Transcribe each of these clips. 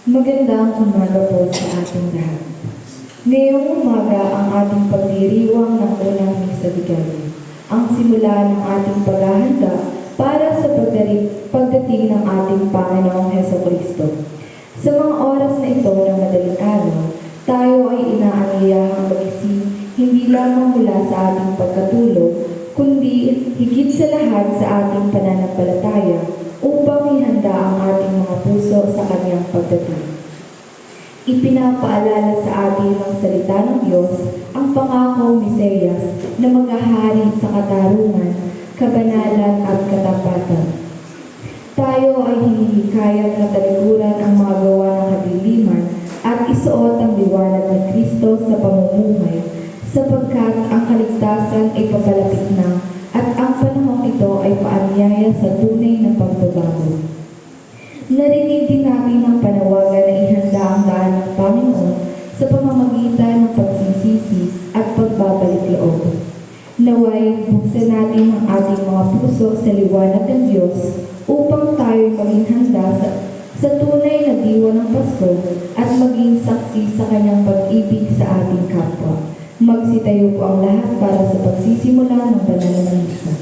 Magandang umaga po sa ating lahat. Ngayong umaga ang ating pagdiriwang ng unang misa digario, ang simula ng ating paghahanda para sa pagdating ng ating Panginoong Hesukristo. Sa mga oras na ito ng madaling araw, tayo ay inaanyayahang magising hindi lamang mula sa ating pagkatulog, kundi higit sa lahat sa ating pananampalataya upang ihanda ang ating mga puso sa kanyang pagdating. Ipinapaalala sa atin ng salita ng Diyos ang pangako ni Mesiyas na maghahari sa katarungan, kabanalan at katapatan. Tayo ay hinihikayat na talikuran ang mga gawa ng kadiliman at isuot ang liwanag ni Kristo sa pamumuhay, sapagkat ang kaligtasan ay papalapit na at ang panahong ito ay paanyaya sa tunay na pagbabago. Narinig din natin ang panawagan na ihanda ang daan ng Panginoon sa pamamagitan ng pagsisisi at pagbabalik loob. Naway, buksan natin ang ating mga puso sa liwanag ng Diyos upang tayo maging handa sa tunay na diwa ng Pasko at maging saksi sa kanyang pag-ibig sa ating kapwa. Magsitayo po ang lahat para sa pagsisimula ng banal na misa.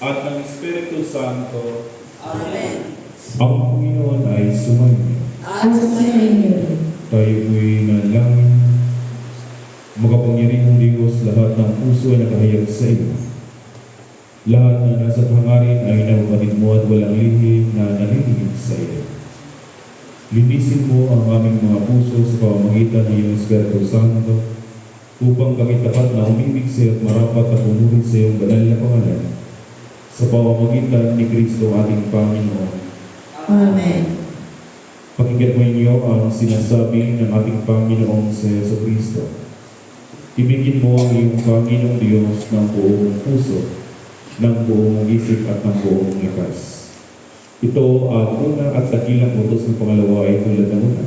at ng Espiritu Santo. Amen. Ang Panginoon ay sumainyo. At sumainyo. Tayo po'y manalangin. Makapangyarihang Diyos, lahat ng puso ay nakahayag sa iyo. Lahat na nasa hangarin ay nababatid mo at walang lihim na nalilingid sa iyo. Linisin mo ang aming mga puso sa pamamagitan ng iyong Espiritu Santo upang kami tapat na umibig sa iyo at marapat na pumulit sa iyong banal na pangalan sa pamamagitan ni Kristo ating Panginoon. Amen. Pakinggan mo ninyo ang sinasabi ng ating Panginoong sa Yesu Kristo. Ibigin mo ang iyong Panginoong Diyos ng buong puso, ng buong isip at ng buong lakas. Ito ang una at dakilang utos ng pangalawa ay tulad ng una.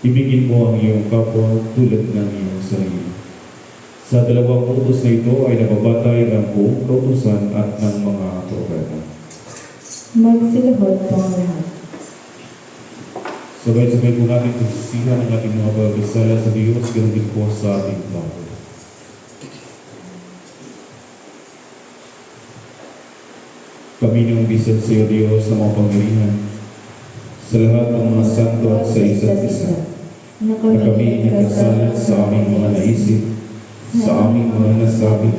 Ibigin mo ang iyong kapwa tulad ng iyong sarili. Sa dalawang utos na ito ay nababatay ang buong kautusan at ng mga propeta. Magsilahod po ang lahat. Sabay-sabay po natin pagsisihan ang ating mga pagkasala sa Diyos, ganoon din po sa ating bago. Kami niyong bisan sa iyo, Diyos, na mga pangyarihan, sa lahat ng mga santo at sa isa't isa, na kami nagkasalat sa aming mga naisip, sa aming mga nasabi,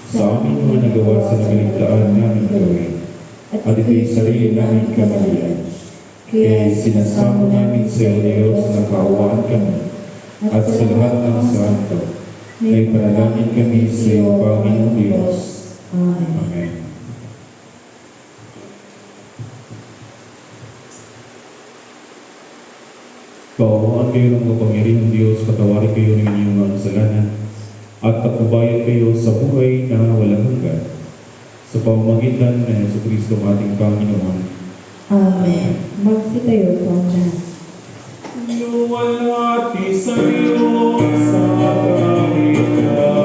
sa aming mga nagawa sa nagaligtaan namin gawin, at ito'y sarili namin kamalian. Kaya sinasamo namin sa iyo, Diyos, na kaawaan kami, at sa lahat ng santo, ay panalangin kami sa iyo, Panginoong Diyos. Amen. Amen. Kaawaan kayo ng kapangyarihang Diyos, patawarin kayo ng inyong mga kasalanan, at patnubayan kayo sa buhay na walang hanggan, sa pamamagitan ng Yesu Kristo ating Panginoon. Amen. Magsitayo po ang lahat. Luwalhati sa iyo sa kahirapan.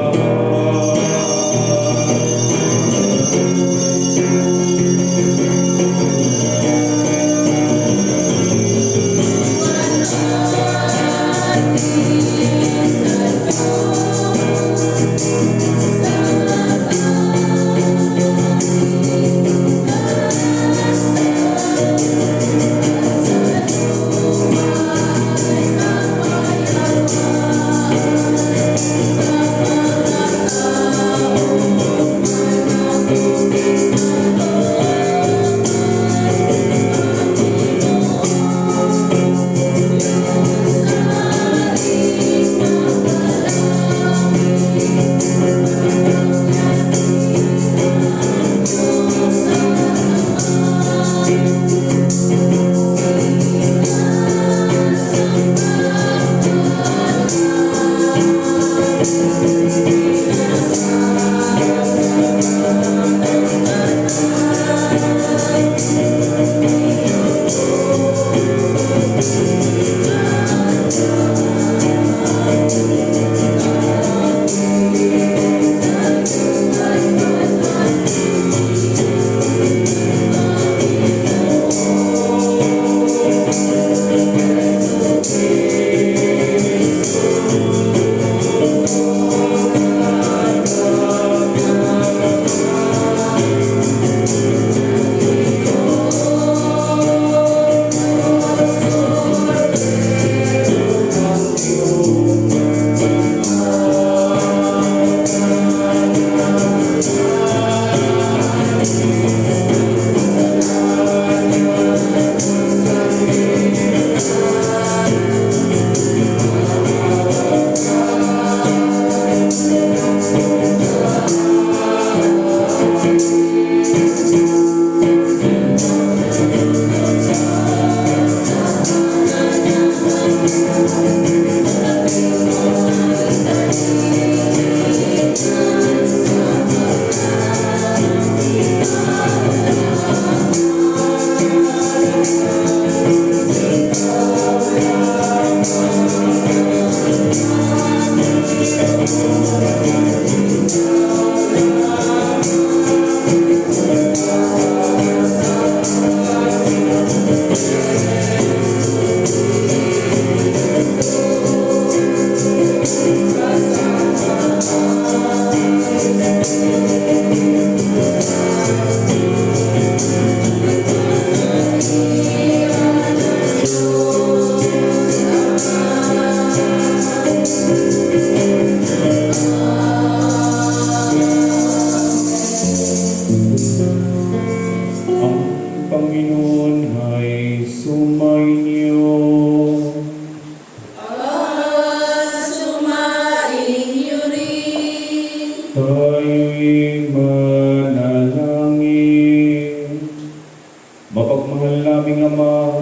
naming Ama,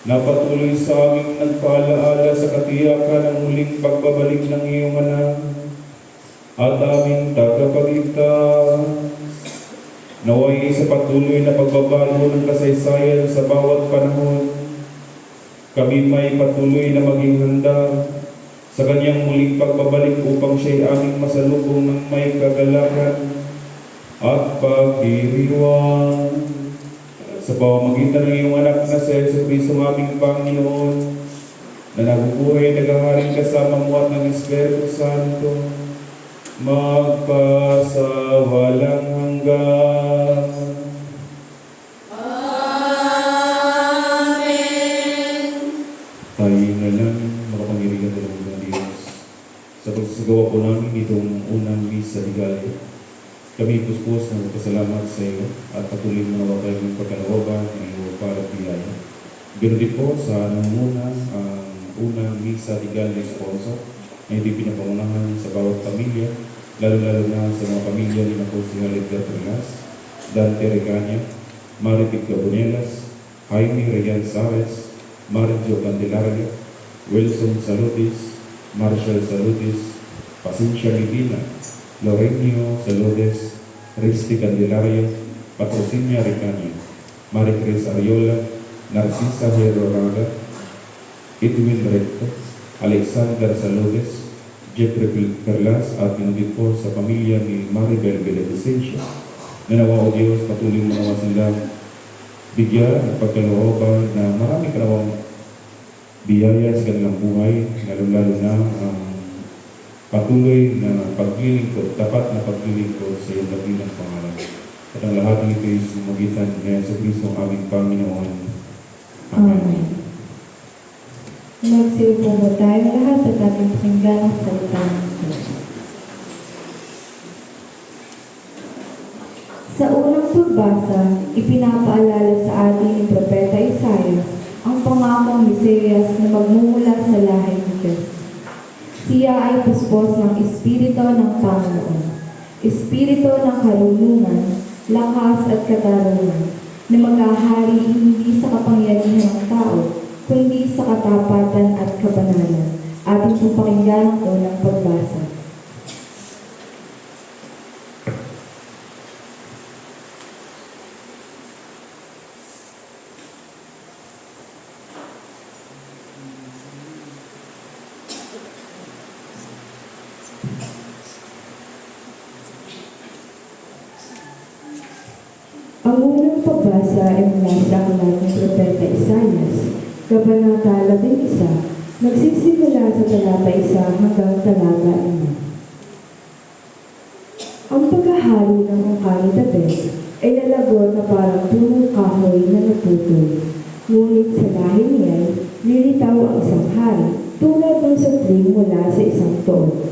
na patuloy sa aming nagpaalaala sa katiyakan ng muling pagbabalik ng iyong anak at aming tagapagligtas. Naway sa patuloy na pagbabago ng kasaysayan sa bawat panahon, kami may patuloy na maging handa sa kanyang muling pagbabalik upang siya'y aming masalubong ng may kagalakan at pagdiriwang. Sa pamamagitan ng iyong anak na si Jesucristo ng aming Panginoon, na nabubuhay naghaharing kasama mo at ng Espiritu Santo, magpasawalang hanggan. Amen. Tayo na lang, makapangyarihan na lang ng Diyos. Sa pagsasagawa po namin itong unang misa ni Galio, kami puspos na magpasalamat sa iyo at patuloy mo na kayo ng pagkalawagan ng iyong para biyaya. Ganoon din po sa nanguna ang unang misa ni Galio sponsor na hindi pinapangunahan sa bawat pamilya, lalo-lalo na sa mga pamilya ni na po si Halid Gatrinas, Dante Regania, Maritic Gabonelas, Jaime Real Saez, Marjo Candelaria, Wilson Salutis, Marshall Salutis, Pacincia Medina, Lorenio Saludes, Risti Candelaria, Patrocinia Recania, Maricris Ariola, Narcisa Heroraga, Edwin Recto, Alexander Saludes, Jeffrey Perlas at pinagit po sa pamilya ni Maribel Beneficencia. Nanawa o Diyos, patuloy mo nawa silang bigyan at pagkalooban na marami kalawang biyaya sa kanilang buhay, lalo-lalo na ang patuloy na paglilingkod, tapat na paglilingkod sa iyong dakilang pangalan. At ang lahat ng ito ay sumagitan ni Jesucristo ang aming Panginoon. Amen. Magsiupo po tayo lahat at ating pakinggan ang salita ng Diyos. Sa unang pagbasa, ipinapaalala sa atin ni Propeta Isaiah ang pangakong Mesiyas na magmumula sa lahi ni Diyos. Siya ay puspos ng Espiritu ng Panginoon, Espiritu ng karunungan, lakas at katarungan, na maghahari hindi sa kapangyarihan ng tao, kundi sa katapatan at kabanalan. Ating pong pakinggan ang unang pagbasa. Ang unang pagbasa ay mula sa aklat ng Propeta Isaiah, Kabanata 11, nagsisimula sa talata 1 hanggang talata 5. Ang paghahari ng angkan ni David ay nalagot na parang punong kahoy na naputol. Ngunit sa lahi niya, lilitaw ang isang hari, tulad ng sapling mula sa isang tuod.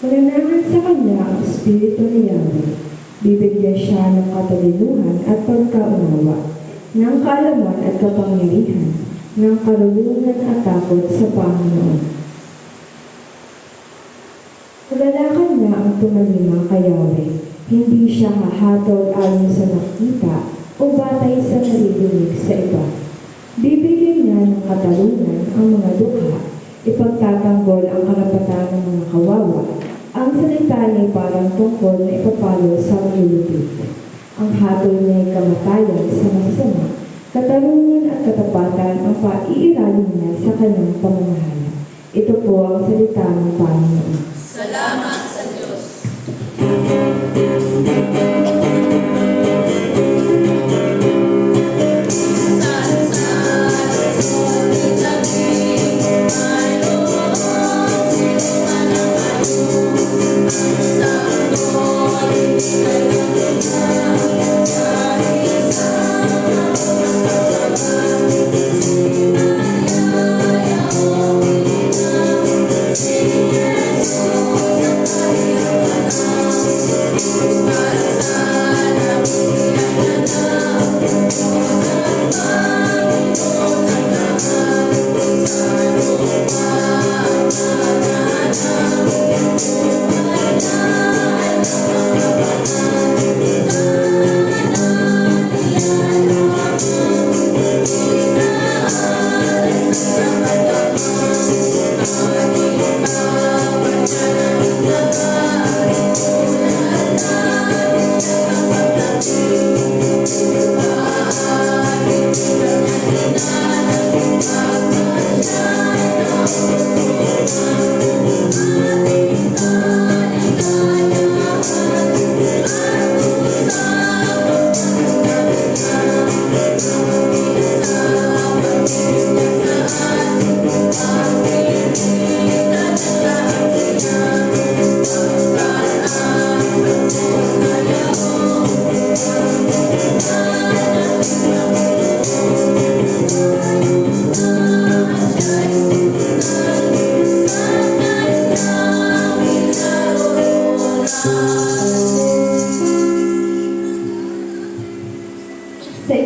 Mananahan sa kanya ang Espiritu ni Yahweh. Bibigyan siya ng katalinuhan at pagkaunawa, ng kaalaman at kapangyarihan, ng karunungan at takot sa Panginoon. Paglalakad niya ang tumalima kay Yahweh, hindi siya hahatol ayon sa nakita o batay sa naririnig sa iba. Bibigyan niya ng katarungan ang mga dukha, ipagtatanggol ang karapatan ng mga kawawa. Ang salita niya ay parang tungkol na ipapalo sa malulupit. Ang hatol niya ay kamatayan sa masasama. Katarungan at katapatan ang paiiralin niya sa kanyang pamamahala. Ito po ang salita ng Panginoon. Salamat sa Diyos. Thank you.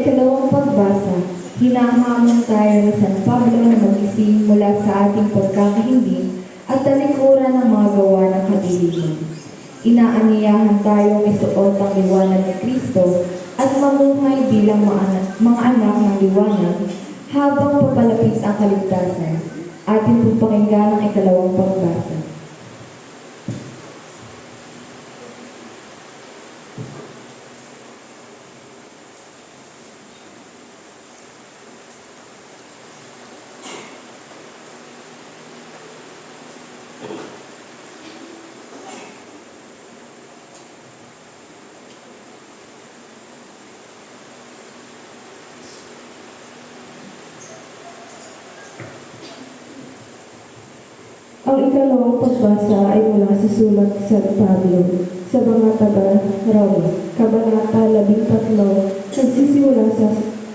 ikalawang pagbasa, hinahamon tayo ng San Pablo na magising mula sa ating pagkakahimbing at talikuran ng mga gawa ng kadiliman. Inaanyayahan tayong isuot ang liwanag ni Kristo at mamuhay bilang mga anak ng liwanag habang papalapit ang kaligtasan. Ating pong pakinggan ang ikalawang pagbasa. Ang ikalawang pagbasa ay mula sa sulat San Pablo sa mga taga-Roma, Kabanata 13, nagsisimula sa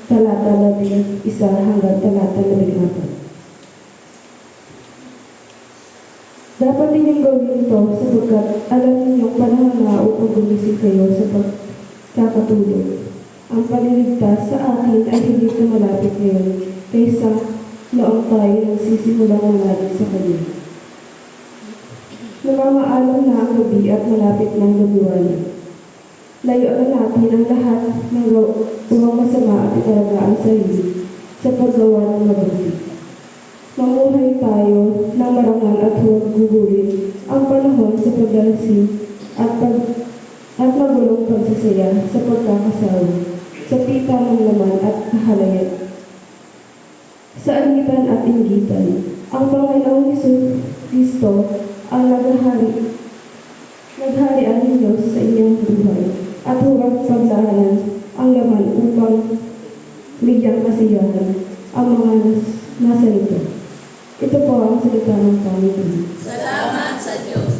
talata 11 hanggang talata 14. Dapat ninyong gawin ito sapagkat alam ninyong panahon na upang gumising kayo sa pagkakatulog. Ang paliligtas sa akin ay hindi malapit ngayon kaysa noong tayo nagsisimulang manalig sa Kanya. Namamaalam na ang gabi at malapit ng gabiwan. Layuan natin ang lahat ng gawang masama at italagaan sa iyo sa paggawa ng mabuti. Mamuhay tayo ng marangal at huwag gugurin ang panahon sa pagdalasing at magulong pagsasaya sa pagkakasawa, sa pita ng laman at kahalayan, sa alitan at inggitan. Ang Panginoong Kristo ang nagharian ng Diyos sa inyong buhay at huwag paglahanan ang laman upang bigyang kasiyahan ang mga nasa ito. Ito po ang salita ng Panginoon. Salamat sa Diyos.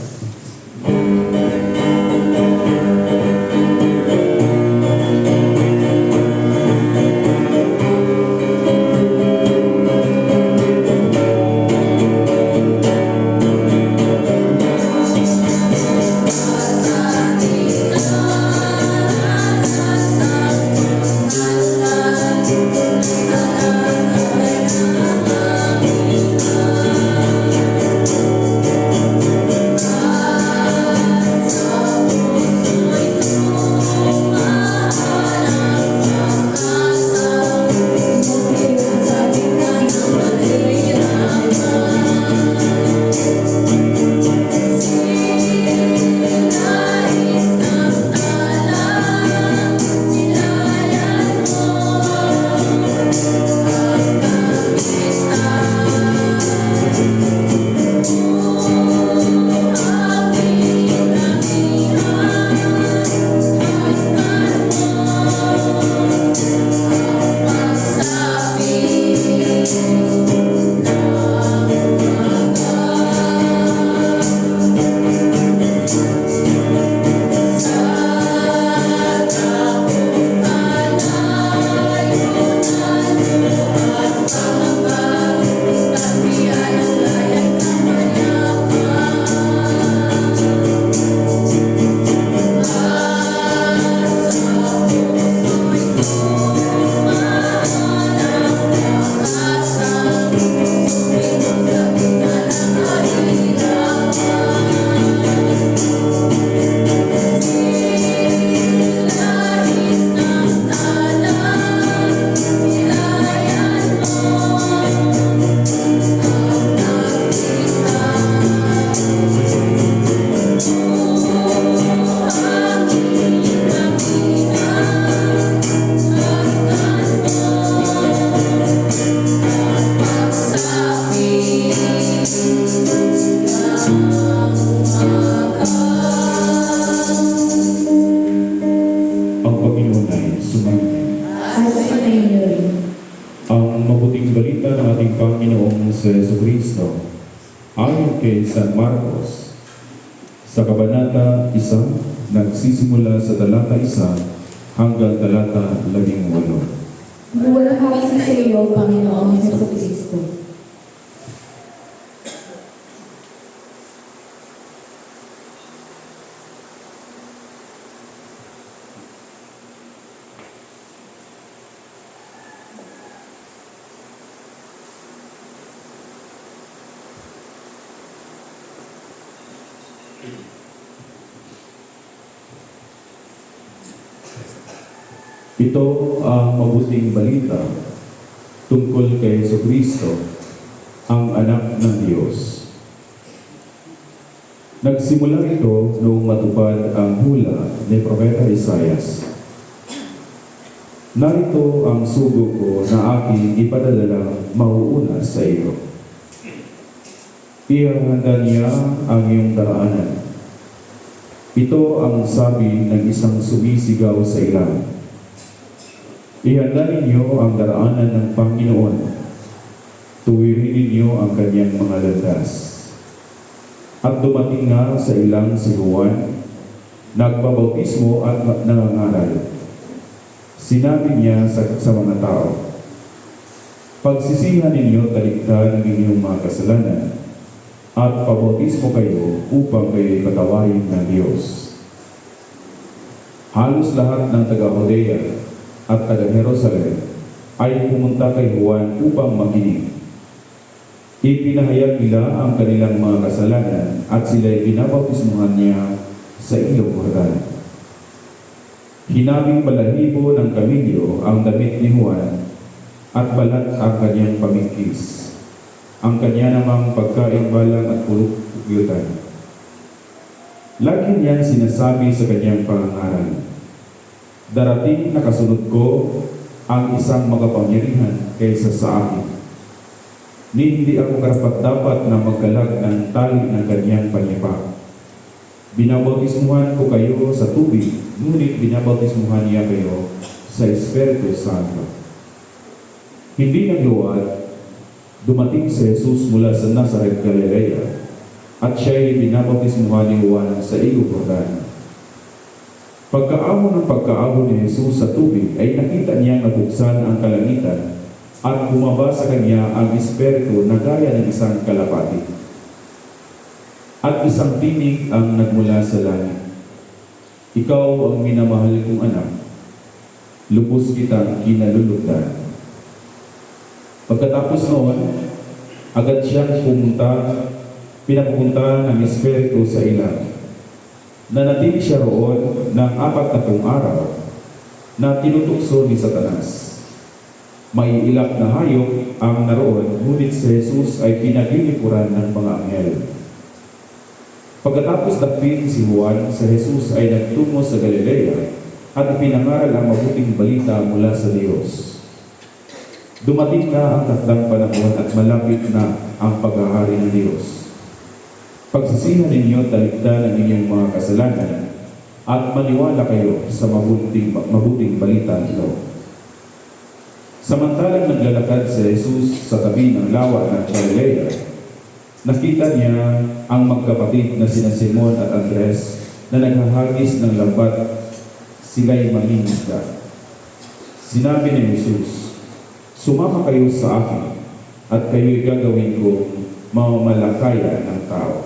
si Jesucristo ayon kay San Marcos sa Kabanata 1, nagsisimula sa talata 1 hanggang talata 18. Buwalhati sa iyo, Panginoong Jesucristo. Ito ang mabuting balita tungkol kay Jesucristo, ang anak ng Diyos. Nagsimula ito noong matupad ang hula ni Propeta Isaias. Narito ang sugo ko na aking ipadadalang mauuna sa iyo. Ihahanda niya ang iyong daraanan. Ito ang sabi ng isang sumisigaw sa ilang. Ihanda ninyo ang daraanan ng Panginoon. Tuwirin ninyo ang kanyang mga landas. At dumating nga sa ilang si Juan, nagbabautismo at nangangaral. Sinabi niya sa mga tao, pagsisihan ninyo talikdan ng inyong mga kasalanan, at pabautismo kayo upang kayo'y patawarin ng Diyos. Halos lahat ng taga-Judea at taga-Jerusalem ay pumunta kay Juan upang makinig. Ipinahayag nila ang kanilang mga kasalanan at sila'y pinabautismuhan niya sa ilog Jordan. Hinabing balahibo ng kamilyo ang damit ni Juan at balat ang kanyang pamingkis. Ang kanya namang pagkain balang at pulutan. Lagi niyang sinasabi sa kanyang pangangaral, darating na kasunod ko ang isang makapangyarihan kaysa sa akin. Ni hindi ako karapat-dapat na magkalag ng tali ng kanyang panyapak. Binabautismuhan ko kayo sa tubig, ngunit binabautismuhan niya kayo sa Espiritu Santo. Hindi nagluwad, dumating si Jesus mula sa Nazaret, Galilea, at siya'y binabautismuhan ni Juan sa ilog Jordan. Pagkaahon ni Jesus sa tubig, ay nakita niyang nabuksan ang kalangitan at bumaba sa kanya ang Espiritu na gaya ng isang kalapati. At isang tinig ang nagmula sa langit. Ikaw ang minamahal kong anak, lubos kitang kinalulugdan. Pagkatapos noon, agad siyang pinapupunta ng Espiritu sa ilang. Nanatili siya roon ng 40 araw na tinutukso ni Satanas. May ilak na hayop ang naroon, ngunit si Jesus ay pinaglilipuran ng mga anghel. Pagkatapos dakpin si Juan, si Jesus ay nagtungo sa Galilea at ipinangaral ang mabuting balita mula sa Diyos. Dumating na ang takdang panahon at malapit na ang paghahari ng Diyos. Pagsisihan ninyo talikdan ang inyong mga kasalanan at maniwala kayo sa mabuting balita nito. Samantalang naglalakad si Jesus sa tabi ng lawa ng Galilea, nakita niya ang magkapatid na sina Simon at Andres na naghahagis ng lambat. Sila'y mangingisda. Sinabi ni Jesus, sumama kayo sa akin at kayo'y gagawin kong mamamalakaya ng tao.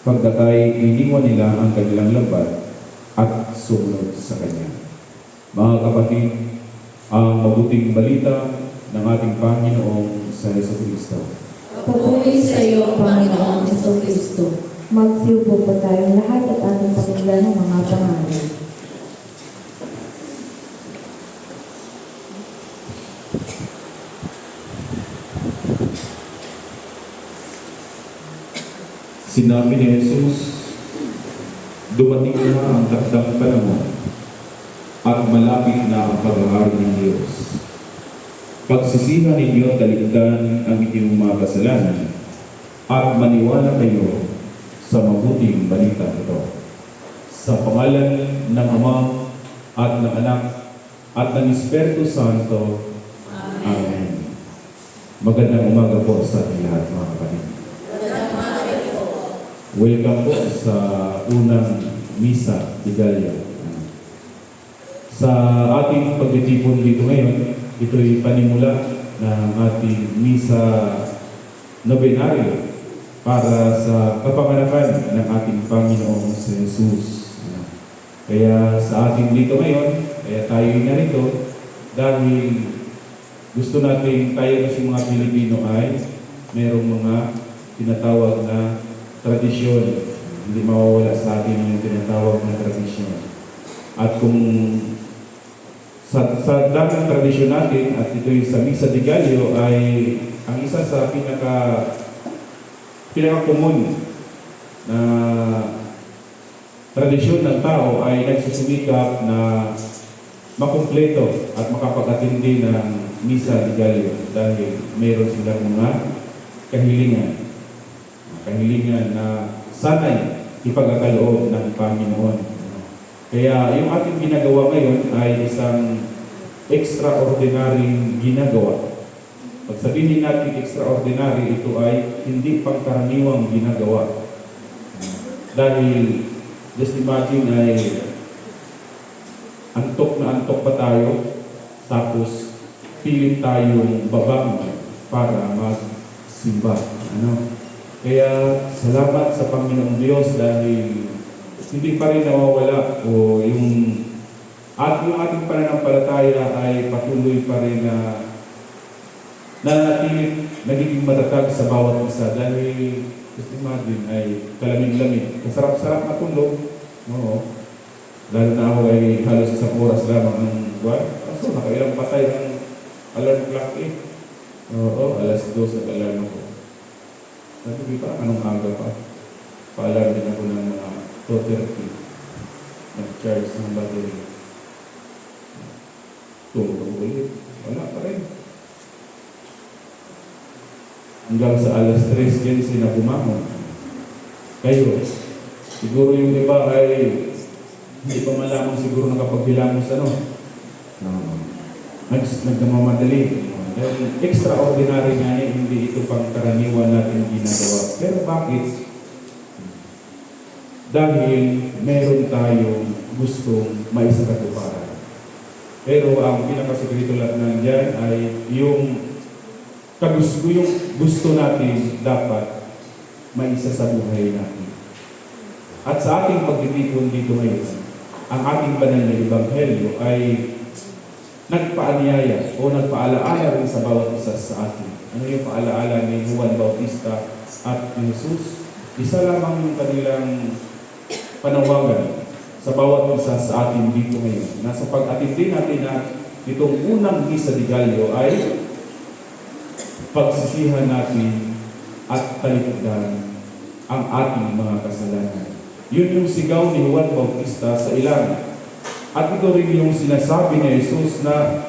Pagdatay, iniwan nila ang kanilang lambat at sumunod sa Kanya. Mga kapatid, ang mabuting balita ng ating Panginoong sa Jesucristo. Papuri sa iyo, Panginoong Jesucristo. Magsiupo po tayong lahat at ating pakinggan ng mga pangalan. Sinabi ni Jesus, dumating na ang takdang panahon at malapit na ang paghahari ng Diyos. Pagsisihan ninyo talikdan ang inyong mga kasalanan at maniwala kayo sa mabuting balita ito. Sa pangalan ng Ama at ng Anak at ng Espiritu Santo. Amen. Magandang umaga po sa ating lahat, mga kapatid. Welcome po sa unang misa, Tigalia. Sa ating pagtitipon dito ngayon, ito'y panimula ng ating misa nobenaryo para sa kapanganakan ng ating Panginoong si Jesus. Kaya sa ating dito ngayon, kaya tayo narito dahil gusto natin tayo kasi mga Pilipino ay mayroong mga tinatawag na tradisyon. Hindi mawawala sa atin yung tinatawag na tradisyon. At kung sa daming tradisyon natin at ito yung sa Misa de Gallo ay ang isa sa pinaka-common na tradisyon ng tao ay nagsusumikap na makumpleto at makapag-atindi ng Misa de Gallo dahil mayroon silang mga kahilingan na sana'y ipagkakaloob ng Panginoon. Kaya yung ating ginagawa ngayon ay isang extraordinary ginagawa. Pag sabihin natin extraordinary, ito ay hindi pangkaraniwang ginagawa. Dahil, just imagine ay antok na antok pa tayo, tapos pilit tayong babangon para magsimba. Kaya salamat sa Panginoong Diyos dahil hindi pa rin nawawala o yung ating pananampalataya ay patuloy pa rin na nanatiling nagiging matatag sa bawat isa dahil just imagine ay kalamig-lamig. Kasarap-sarap na tulog. Oo. Lalo na ako ay halos isang oras lamang ang buwan. Kaso nakailang patay ng alarm clock eh. Oo, alas 2 nag-alarm ako. Sabi pa, anong aga pa? Pa-alarm din ako ng mga 2:30. Nag-charge ng battery. Tulog ulit. Wala pa rin. Hanggang sa alas 3:15 na bumangon. Kayo, siguro yung iba ay hindi pa malamang siguro nakapagbilangos nagmamamadali. Dahil extraordinary nga hindi ito pang karaniwan natin ginagawa. Pero bakit? Dahil meron tayong gustong maisakatuparan. Pero ang pinakasekreto lang nandiyan ay yung gusto natin dapat maisa sa buhay natin. At sa ating pagtitipon dito ngayon, ang ating banal na Ebanghelyo ay nagpaanyaya o nagpaalaala rin sa bawat isa sa atin. Ano yung paalaala ni Juan Bautista at ni Jesus? Isa lamang yung kanilang panawagan sa bawat isa sa atin dito ngayon. Nasa pag-atindi natin na itong unang Misa de Gallo ay pagsisihan natin at talikdan ang ating mga kasalanan. Yun yung sigaw ni Juan Bautista sa ilang. At ito rin yung sinasabi ni Jesus na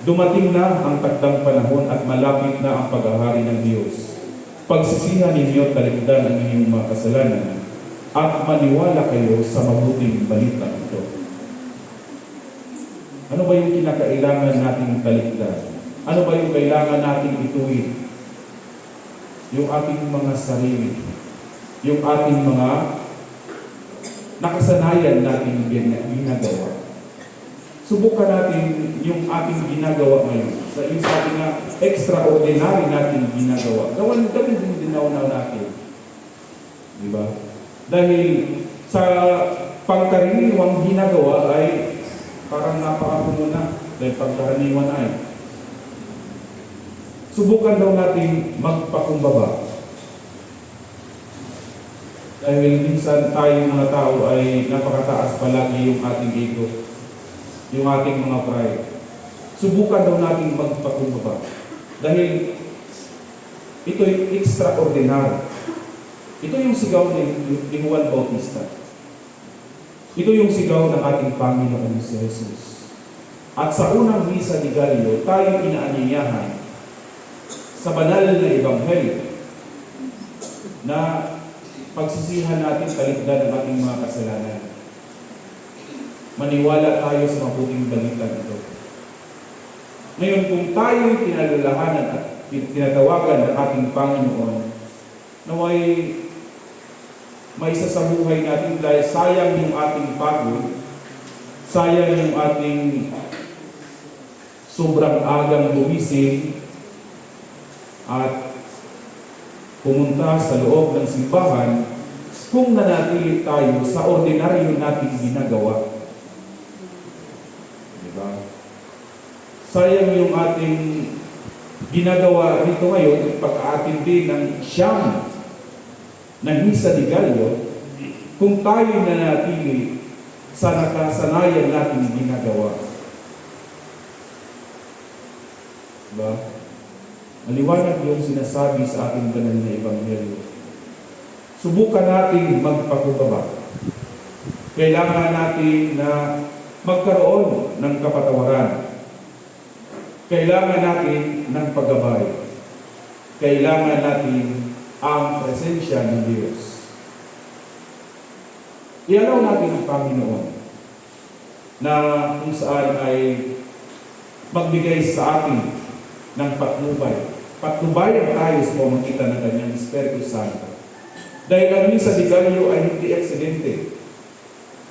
dumating na ang takdang panahon at malapit na ang paghahari ng Diyos. Pagsisihan ninyo talikdan ang inyong mga kasalanan at maniwala kayo sa mabuting balita ito. Ano ba yung kinakailangan nating talikdan? Ano ba yung kailangan nating ituwid? Yung ating mga sarili, yung ating mga nakasanayan natin ginagawa. Subukan natin yung ating ginagawa ngayon. Yung sabi nga, extraordinary natin ginagawa. Gawin din dinaw-naw natin. Diba? Dahil sa pangkaraniwang ginagawa ay parang napakapuno na. Dahil pangkaraniwan ay. Subukan daw natin magpakumbaba. Dahil minsan tayong mga tao ay napakataas palagi yung ating ego, yung ating mga pride. Subukan daw natin magpakumbaba. Dahil ito'y extraordinary. Ito yung sigaw ni Juan Bautista. Ito yung sigaw ng ating Panginoon si Jesus. At sa unang Misa de Gallo, tayo inaanyayahan sa banal na Ebanghelyo na pagsisihan natin talikdan ang ating mga kasalanan. Maniwala tayo sa mabuting balita ito. Ngayon, kung tayo'y pinalalahanan at tinatawagan ng ating Panginoon, naway maisa sa buhay natin dahil sayang yung ating pagod, sayang yung ating sobrang agang gumising at pumunta sa loob ng simbahan kung nanatili tayo sa ordinaryo nating ginagawa. Diba? Sayang yung ating ginagawa rito ngayon pag-aatindi ng siyam ng Misa de Gallo kung tayo nanatili sa nakasanayan nating ginagawa. Diba? Maliwanag yung sinasabi sa ating banal na Ebanghelyo. Subukan natin magpakumbaba. Kailangan natin na magkaroon ng kapatawaran. Kailangan natin ng paggabay. Kailangan natin ang presensya ng Diyos. Ialaw natin ang Panginoon na kung saan ay magbigay sa atin ng patnubay. Patnubayan tayo sa pamamagitan ng Kanyang Espiritu Santo. Dahil ang misa de Gallo ay hindi aksidente.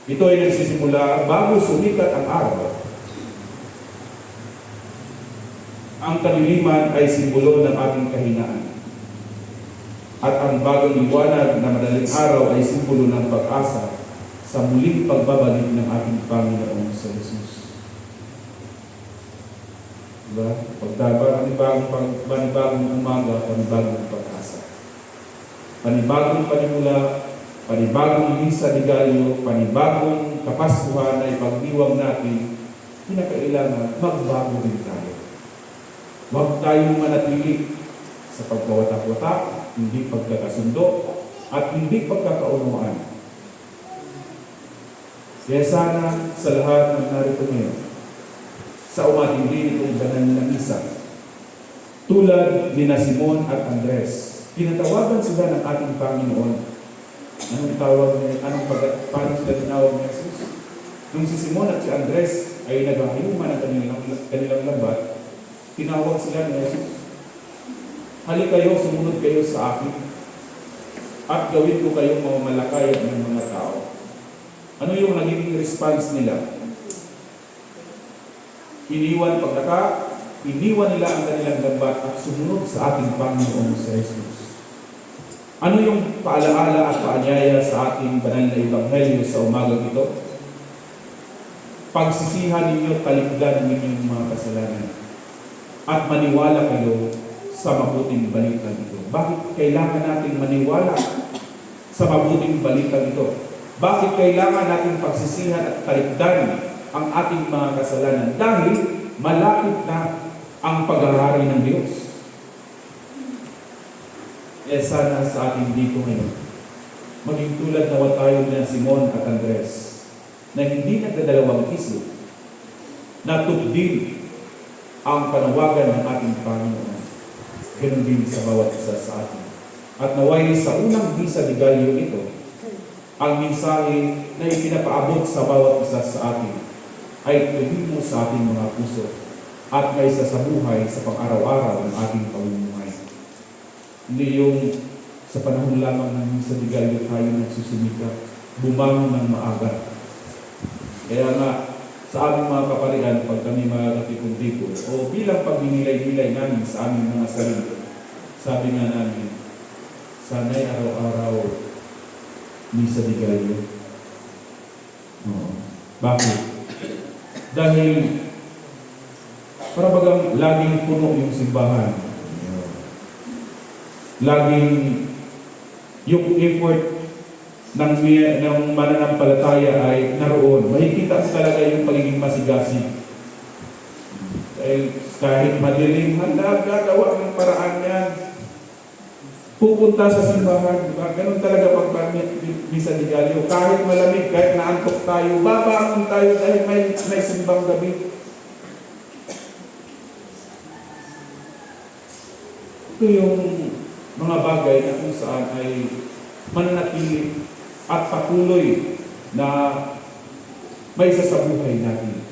Ito ay nagsisimula bago sumikat ang araw. Ang kadiliman ay simbolo ng ating kahinaan. At ang bagong liwanag na madaling araw ay simbolo ng pag-asa sa muling pagbabalik ng ating Panginoon sa Jesus. Diba? Panibagong umaga, panibagong pag-asa. Panibagong panimula, panibagong misa de Gallo, panibagong kapaskuhan ay pagdiwang natin, kinakailangan magbago din tayo. Huwag tayong manatili sa pagkawatak-watak, hindi pagkakasundo, at hindi pagkakaunawaan. Kaya sana sa lahat ng narito ngayon, sa umatindi itong banal na misa, tulad ni Simon at Andres, tinatawagan sila ng ating Panginoon. Anong tawag niya? Paano sila tinawag ni Jesus? Nung si Simon at si Andres ay naghahayuman ng kanilang lambat, tinawag sila ni Jesus. Halik kayo, sumunod kayo sa akin, at gawin ko kayong mamamalakay ng mga tao. Ano yung naging response nila? Iniwan nila ang kanilang lambat at sumunod sa ating Panginoon sa Jesus. Ano yung paalaala at paanyaya sa ating banal na Ebanghelyo sa umagang ito? Pagsisihan ninyo, talikdan ninyong mga kasalanan at maniwala kayo sa mabuting balita ito. Bakit kailangan natin maniwala sa mabuting balita ito? Bakit kailangan natin pagsisihan at talikdan ang ating mga kasalanan? Dahil malapit na ang paghahari ng Diyos. Sana sa ating dito ngayon, maging tulad na tayo na Simon at Andres, na hindi nagdadalawang isip, na tubdil ang panawagan ng ating Panginoon. Ganun din sa bawat isa sa atin. At naway sa unang misa de Gallo ito, ang mensahe na ipinapaabot sa bawat isa sa atin ay tumimo sa ating mga puso at may sasabuhay sa pang-araw-araw ng ating pamumuhay. Hindi yung sa panahon lamang ng misa de Gallo tayo nagsusumika, bumangon ng maaga. Kaya nga, sa aming mga kaparian, pag kami mga katipon-tipon, o bilang pagninilay-nilay namin sa aming mga sarili, sabi nga namin, sana'y araw-araw misa de Gallo. Bakit? Dahil para bagang laging puno yung simbahan. Laging yung effort ng mananampalataya ay naroon. Makikita talaga yung pagiging masigasig. Dahil kahit madilim, handa, gagawa ng paraan yan. Pupunta sa simbahan, diba? Ganun talaga pag misa de Gallo. Kahit malamig, kahit naantok tayo, babangon tayo dahil may simbang gabi. Ito yung mga bagay na kung saan ay mananatili at patuloy na may sasabuhay natin.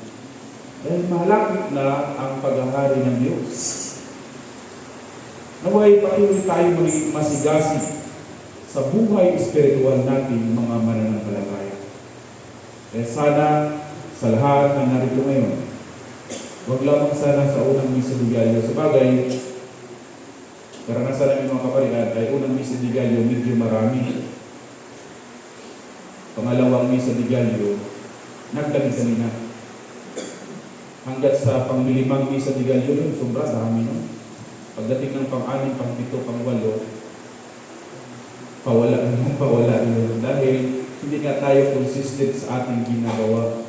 Dahil malapit na ang paghahari ng Diyos. Naway patuloy tayo maging masigasig sa buhay espiritual natin mga mananampalataya. Kaya sana sa lahat ng narito ngayon, huwag lamang sana sa unang misa de Gallo. Sa bagay, karanasan namin mga kaparian ay unang misa de Gallo medyo marami. Pangalawang misa de Gallo, nagdami-dami na. Hanggat sa panglimang misa de Gallo nun, sobra dami nun. Pagdating ng pang-anim, pang-pito, pang-walo, pawala yun. Dahil hindi nga tayo consistent sa ating ginagawa.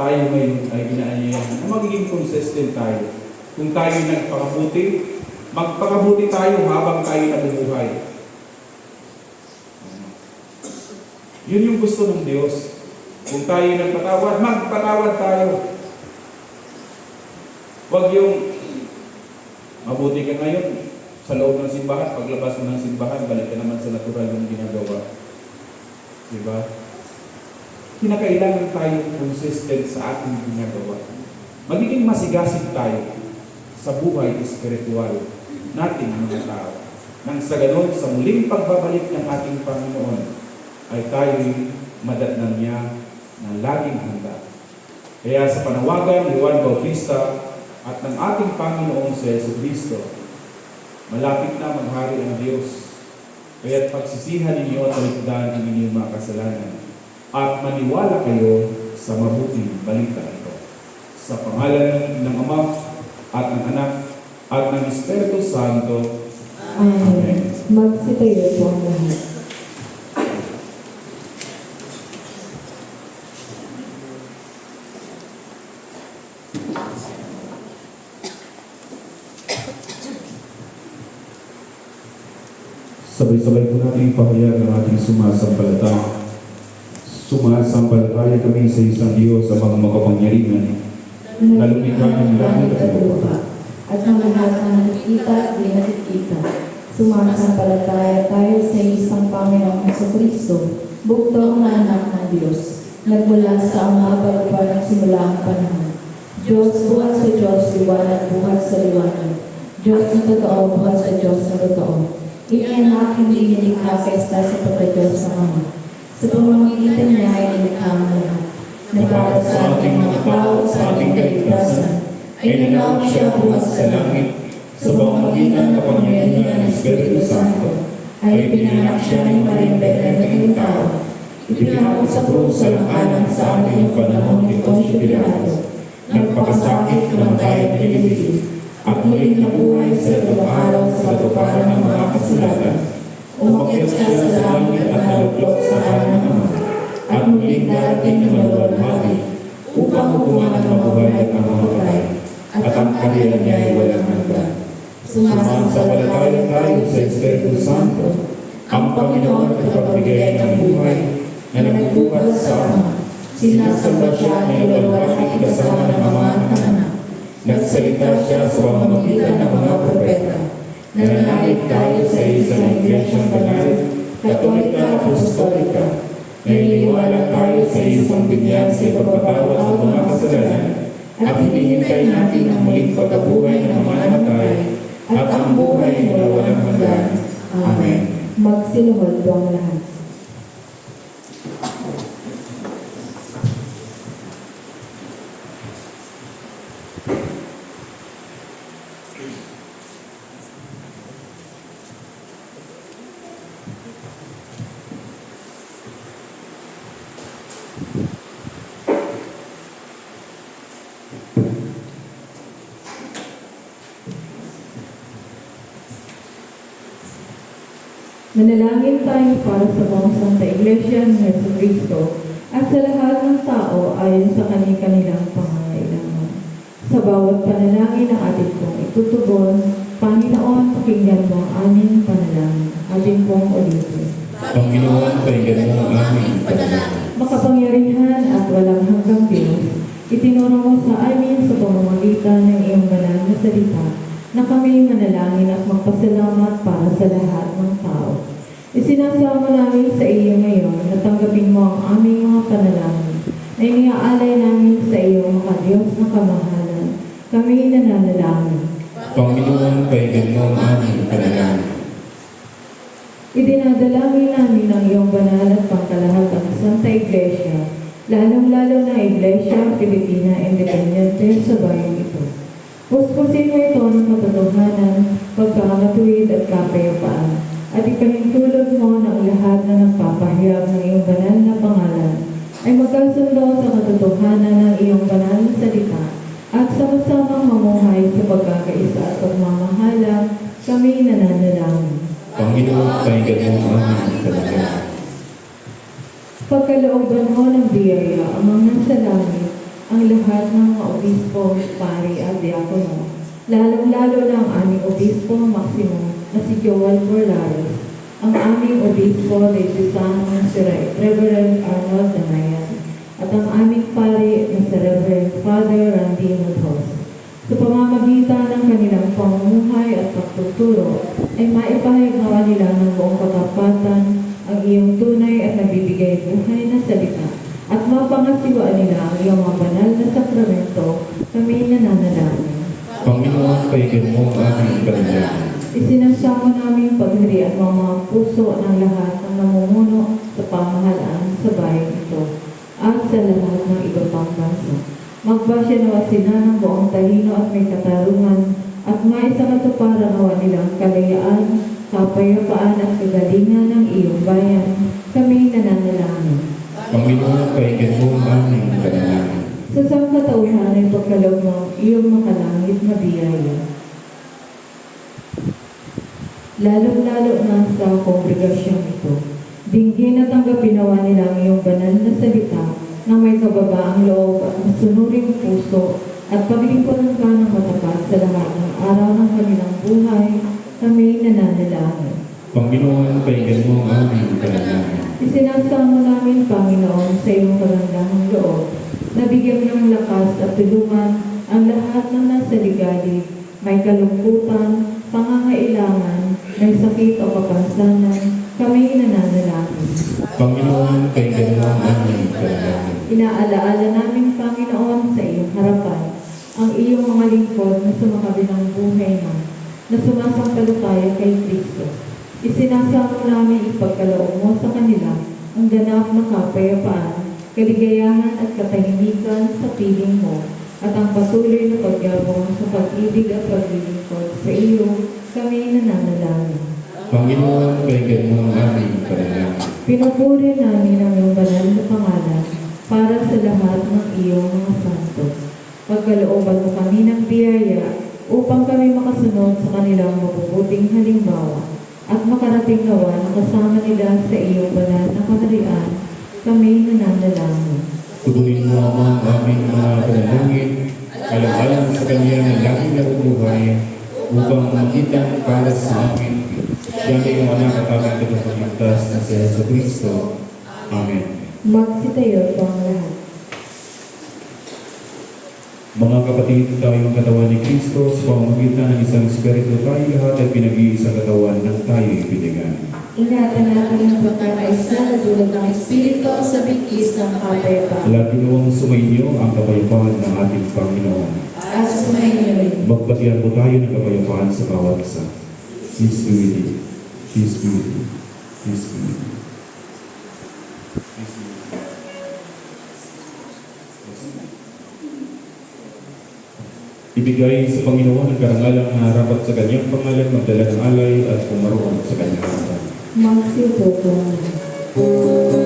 Tayo ngayon ay inaanyayahan na magiging consistent tayo. Kung tayo nagpakabuti, magpakabuti tayo habang tayo nabubuhay. Yun yung gusto ng Diyos. Kung tayo nagpatawad, magpatawad tayo. Huwag yung mabuti ka ngayon sa loob ng simbahan, paglabas mo ng simbahan, balik ka naman sa natural yung ginagawa. Diba? Kinakailangan tayo consistent sa ating ginagawa. Magiging masigasig tayo sa buhay espiritual nating mga tao. Nang sa ganon, sa muling pagbabalik ng ating Panginoon, ay tayo'y madatnan niya na laging handa. Kaya sa panawagan ni Juan Bautista at ng ating Panginoong si Jesucristo, malapit na maghari ang Diyos. Kaya't pagsisihan ninyo at talikdan ang inyong mga kasalanan at maniwala kayo sa mabuting balita ito. Sa pangalan ng Ama at ng Anak at ng Espiritu Santo. Amen. Magsitayo po ang lahat. Sabay-sabay po natin ipahayag ang ating sumasampalataya. Sumasampalataya kami sa isang Diyos sa mga makapangyarihan na lumikha ng langit at lupa at ang lahat na nakikita at di nakikita. Sumasampalataya tayo sa isang Panginoong Jesucristo, buktong na anak ng Diyos, nagmula sa Ama bago pa nagsimula ang panahon. Diyos, buhat sa Diyos, liwanag, buhat sa liwanag. Diyos na totoo, buhat sa Diyos na totoo. Inianak, hindi nilikha kaysa sa pagka-Diyos sa Ama. Sa pamamagitan niya ay nilikha ang lahat. Nagkaroon sa ating mga tao sa ating kaligtasan, ay nanaw siya buhat sa langit. Sa pamamagitan ng kapangyarihan ng Espiritu Santo, ay pinanganak siya ng Marimbel na naging tao. Ipinakot sa krus sa langkanan sa ating panahon ni Poncio Pilato. Nagpakasakit, namatay at pinilipin, at muling nabuhay sa limang araw sa katuparan ng mga kasulatan. Umakyat siya sa langit at naluklok sa kanan ng Ama, at muling darating na maluwalhati upang hukuman ang mabuhay at ang mga patay, at ang kaharian niya ay walang hanggan. Sumasampalataya tayo sa Espiritu Santo, ang Panginoon at kapagbigay ng buhay na nagbubuhat sa Ama. Sinasamba siya na iwalwalhati kasama ng Ama at ng Anak. Nagsalita siya sa pamamagitan ng mga propeta. Nananalig tayo sa isang iglesyang banal, katolika at apostolika. Naniniwala tayo sa isang binyag sa ipagpatawad ng mga kasalanan, at hinihintay natin ang muling pagkabuhay ng mga namatay at ang buhay na walang hanggan. Amen. Magsinuhod po ang lahat. Manalangin tayo para sa mga Santa Iglesia ng Jesucristo at sa lahat ng tao ayon sa kanilang pangangailangan. Sa bawat panalangin na atin pong itutugon, Panginoon, pakinggan mo ang aming panalangin. Atin pong ulitin. Panginoon, pakinggan mo ang aming panalangin. Makapangyarihan at walang hanggang Diyos, itinuro mo sa amin sa pamamagitan ng iyong banal na salita na kami manalangin at magpasalamat para sa lahat ng tao. Isinasama namin sa iyo ngayon na tanggapin mo ang aming mga panalangin na iniaalay namin sa iyo, mga Diyos na kamahalan. Kami nananalangin. Panginoon, pakinggan mo ang aming panalangin. Idinadalangin namin ang iyong banal at pangkalahatang Santa Iglesia, lalong-lalo na Iglesia Pilipina Independente sa bayan ito. Puspusin mo ito ng katotohanan, pagkakatuwid at kapayapaan, at ipahintulot mo na ang lahat na nagpapahayag ng iyong banal na pangalan ay magkasundo sa katotohanan ng iyong banal na salita at sama-samang mamuhay sa pagkakaisa at pagmamahala. Kami nananalangin. Panginoon, pakinggan mo ang aming panalangin. Pagkalooban mo ng biyaya ang mga nasa langit, ang lahat ng mga obispo, pari at diakono, lalong-lalo na ang aming Obispo Maximo na si Joel Corlares, ang aming Obispo de Susano si Reverend Arnold Danayan, at ang aming pari na si Reverend Father Randy Mudhos. Sa pamamagitan ng kanilang pamumuhay at pagtuturo, ay maipahayag nawa nila ng buong katapatan ang iyong tunay at nabibigay buhay na salita, at mapangasiwaan nila ang iyong mga banal na sakramento, kami nananalangin. Panginoon, paigyan mo ang aming panalangin. Isinasamo namin pagharian ng mga puso ng lahat ng namumuno sa pamahalaan sa bayan ito at sa lahat ng iba pang bansa. Magbasya nawa sila ng buong talino at may katarungan at maisakatuparan nawa nilang kalayaan, kapayapaan at kagalingan ng iyong bayan. Kami nananalangin. Panginoon, paigyan mo ang aming panalangin. Sa sangkatauhan ay pagkaloob mo ang iyong makalangit na biyaya. Lalong-lalo na sa kongregasyong ito. Dinggin at tanggapin nawa nila ang iyong banal na salita na may kababaang loob at masunuring puso at paglingkuran ka ng matapat sa lahat ng araw ng kanilang buhay. Kami nananalangin. Panginoon, paigyan mo ang aming panalangin. Isinasamo namin, Panginoon, sa iyong karangahang loob, na bigyan mo ng lakas at tulungan ang lahat ng nasa ligalig, may kalungkutan, pangangailangan, may sakit o kapansanan. Kami nananalangin. Panginoon, paigyan mo ang aming panalangin. Inaalaala namin, Panginoon, sa iyong harapan, ang iyong mga lingkod na sumakabilang buhay na sumasampalataya kay Kristo. Isinasamo namin ipagkaloob mo sa kanila ang ganap na kapayapaan, kaligayahan at katahimikan sa piling mo, at ang patuloy na pagyabong sa pag-ibig at paglilingkod sa iyo. Kami nananalangin. Panginoon, paigyan mo ang aming panalangin. Pinupuri namin ang iyong banal na pangalan para sa lahat ng iyong mga santo. Pagkalooban mo kami ng biyaya upang kami makasunod sa kanilang mabubuting halimbawa at makarating nawa na kasama nila sa iyong banal na kaharian. Kami nananalangin. Tugunin mo ang aming mga panalangin, alang-alang sa kanya ng laging nabubuhay, upang makita para sa amin. Yan ay yung anak at aming tagapagligtas na si Jesucristo. Amen. Magsitayo po ang lahat. Mga kapatid, tayong katawan ni Kristo, sa pamamagitan ng isang Espiritu tayo lahat ay pinag-iisang katawan ng tayo'y pinigan. Ingatan natin ang pagkakaisa na dulot ng Espiritu sa bigkis ng kapayapaan. Lagi nawang sumainyo ang kapayapaan ng ating Panginoon. At sumainyo rin. Magbatian po tayo ng kapayapaan sa bawat isa. Peace be with you. Peace be with you. Peace be with you. Peace be with you. Ibigay sa Panginoon ang karangalang na harapat sa kanyang pangalan, magdala ng alay at pumaroon sa kanyang harapan. Magsiupo po ang lahat.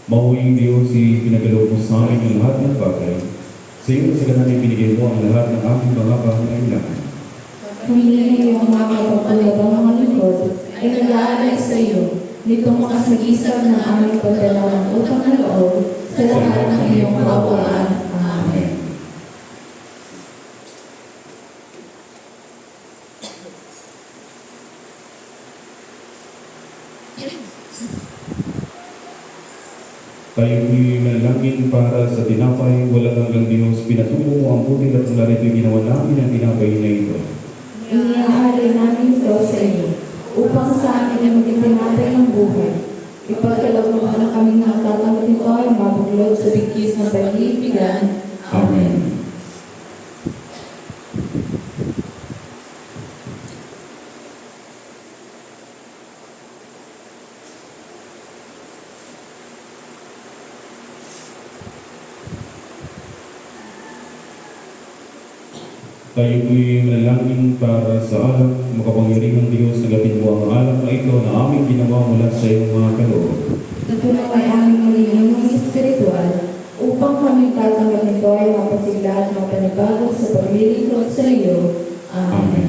Mahuing Diyos, pinagkaloob mo sa amin ang lahat ng bagay. Sa iyo sa ganang ibinigay mo ang lahat ng aming mga pangailangan. Humingi ang mga kapagkulabang mga lingkod ay nag-aalay sa iyo nitong makasagisag ng aming pagdalaw ng utang na loob sa lahat ng iyong kaawaan. Amen. Tayo'y manalangin para sa tinapay, walang hanggang Diyos, pinatungo mo ang butil at ang larito'y ginawa namin ang tinapay na ito. Iniaalay namin ito sa iyo upang sa amin ay maging tinapay ng buhay. Ipagkaloob mo na kami na tatanggap nito ay mabuklod sa bigkis ng pag-iibigan. Amen. Tayo'y manalangin para sa alak, makapangyarihang Diyos, nagapin mo ang alak na ito na aming ginawa mula sa iyong mga kaloob. Natunaw ay aming malinong espiritual upang kami tatanggap nito ay mapasigla at mapanibago sa paglilingkod sa iyo. Amen.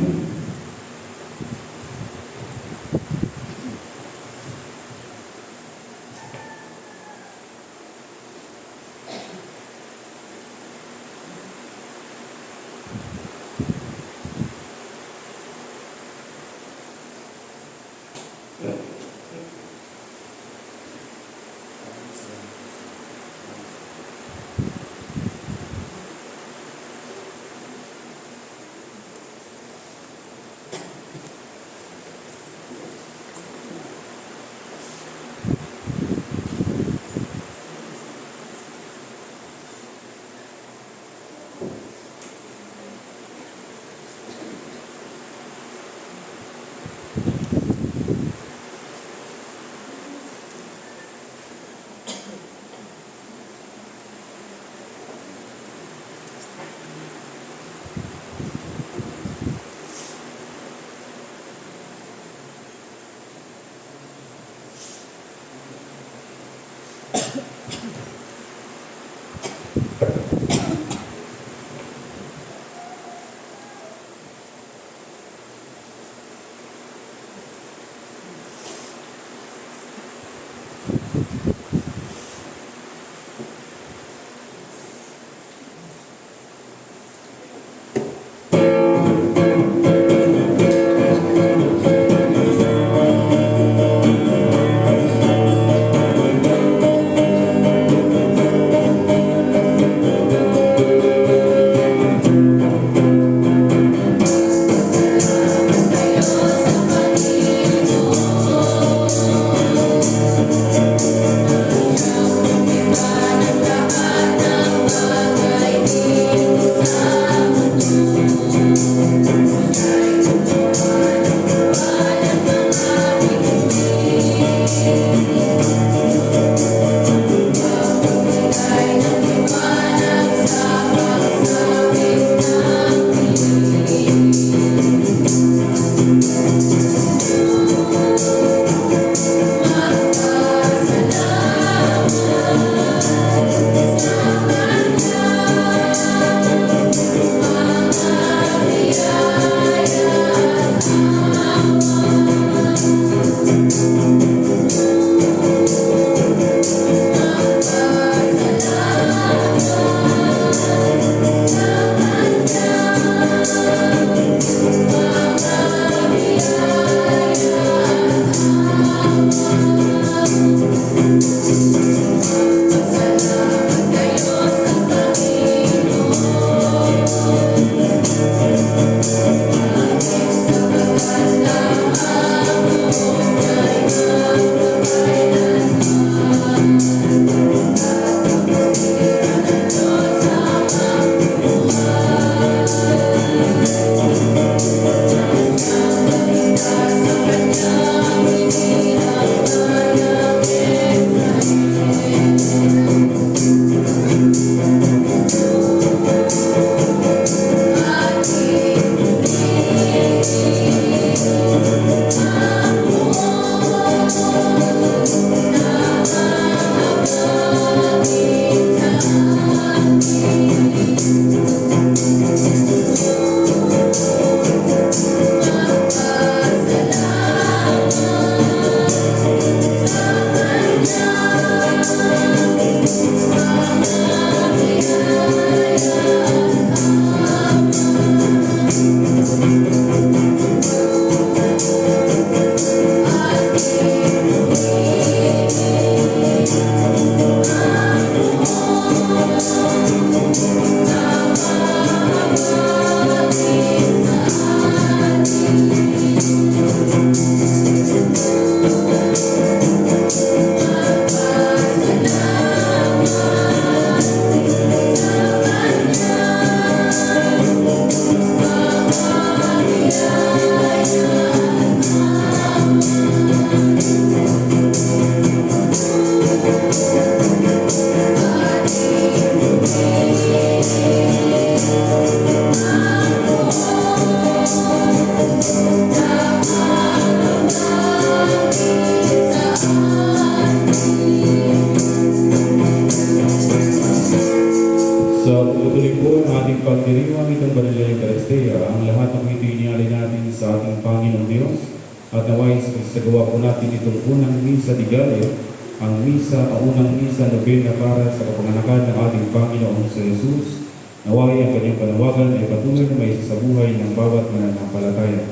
Sa tuloy po ang ating pagdiriwang itong banal na Eucharistia, ang lahat ng ito inialay natin sa ating Panginoong Diyos at naway sa gawa po natin itong unang misa di Galileo, ang unang misa nobena para sa kapanganakan ng ating Panginoong sa Jesus. Naway ang kanyang panawagan ay patuloy na may sa buhay ng bawat mananampalataya.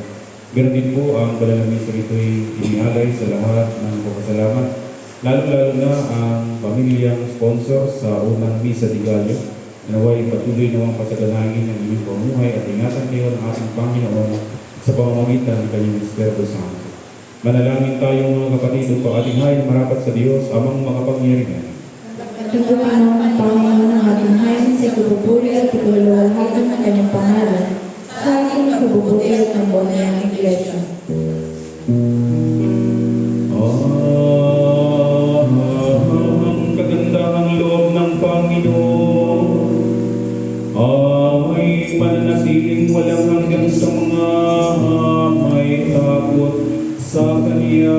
Ganon din po ang banal na misa ito'y inialay sa lahat ng pagpasalamat, lalo-lalo na ang pamilyang sponsor sa unang misa di Galileo. Naway patuloy nawang pasaganagin ng inyong pamumuhay at ingatan kayo ng ating Panginoon sa pamamagitan ng kanyang Espiritu Santo. Manalangin tayo mga kapatid upang ating hayin marapat sa Diyos amang makapangyarihan. Tugunin mo ang Panginoon ng ating hayin sa kabubuli at ikaluluwalhati ng kanyang pangalan sa ating kabubuli at ng buwan niyang Iglesia. Ang kagandahang loob ng Panginoon ay mananatiling walang hanggan sa mga may takot sa Kanya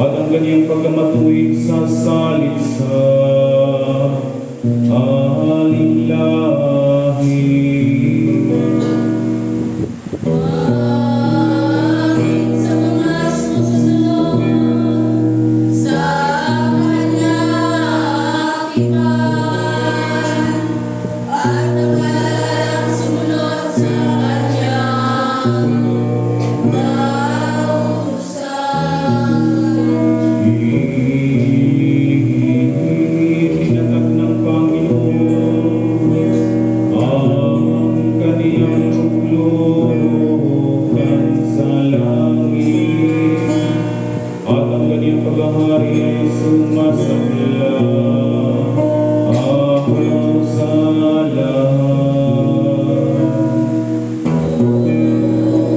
at ang Kanyang pagkamatuwid sa salit sa alinlahi. Sa mga susunod sa kanya akibat at ang walang sumunod sa kanya pausan. Itinatag ng Panginoon ang Kaniyang luklukan sa langit at ang Kaniyang paghahari ay sumasangla araw sa lahat.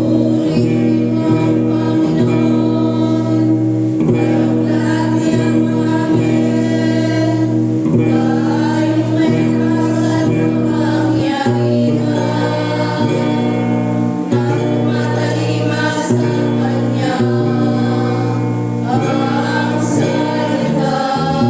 Purihin ang Panginoon, kayong lahat niyang mga anghel, kayong may kasal ng kapangyarihan, na tumatalimas sa Kanya ang salita.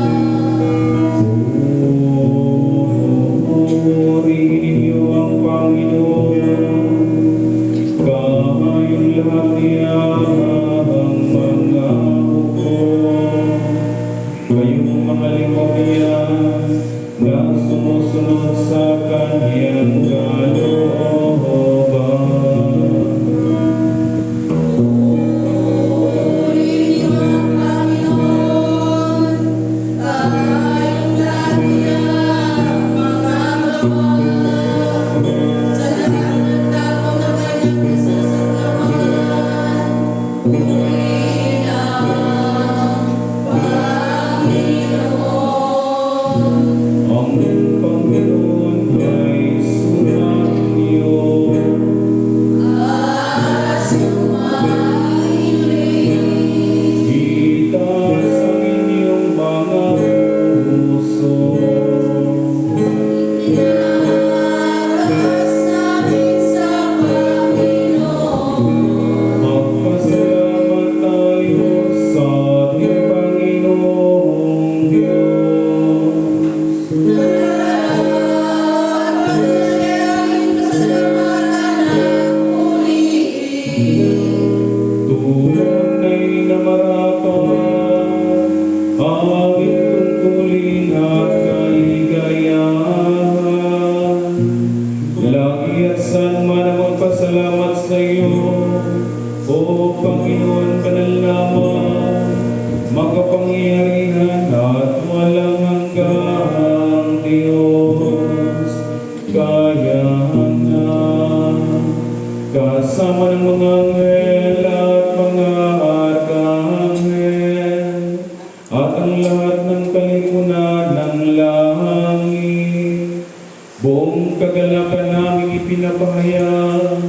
kagalakan namin ipinapahayag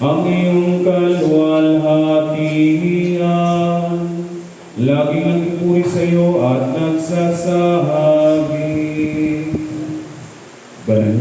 ang iyong kalwalhatian. Laging nagpupuri sa iyo at nagsasabi, Banal.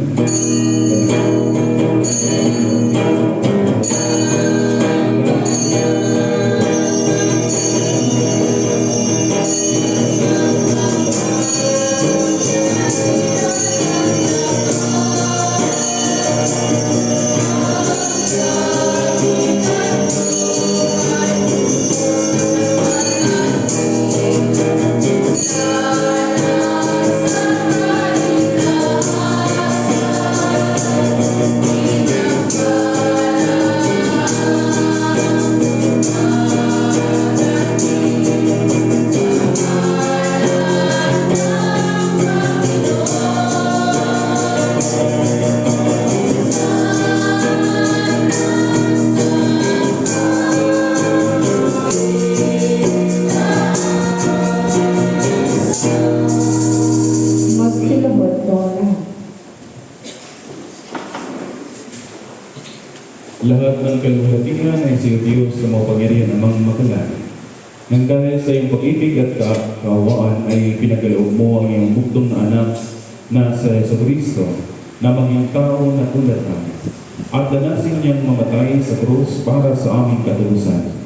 Magsilahod po lahat. Lahat ng kaluwalhatian ay sa Diyos na mapangyarihan amang makalan. Nang dahil sa iyong pag-ibig at kaawaan ay pinagaloob mo ang iyong buktong na anak na sa Kristo na maging tao na tulad namin. At danasin niyang mamatay sa krus para sa aming katulusan.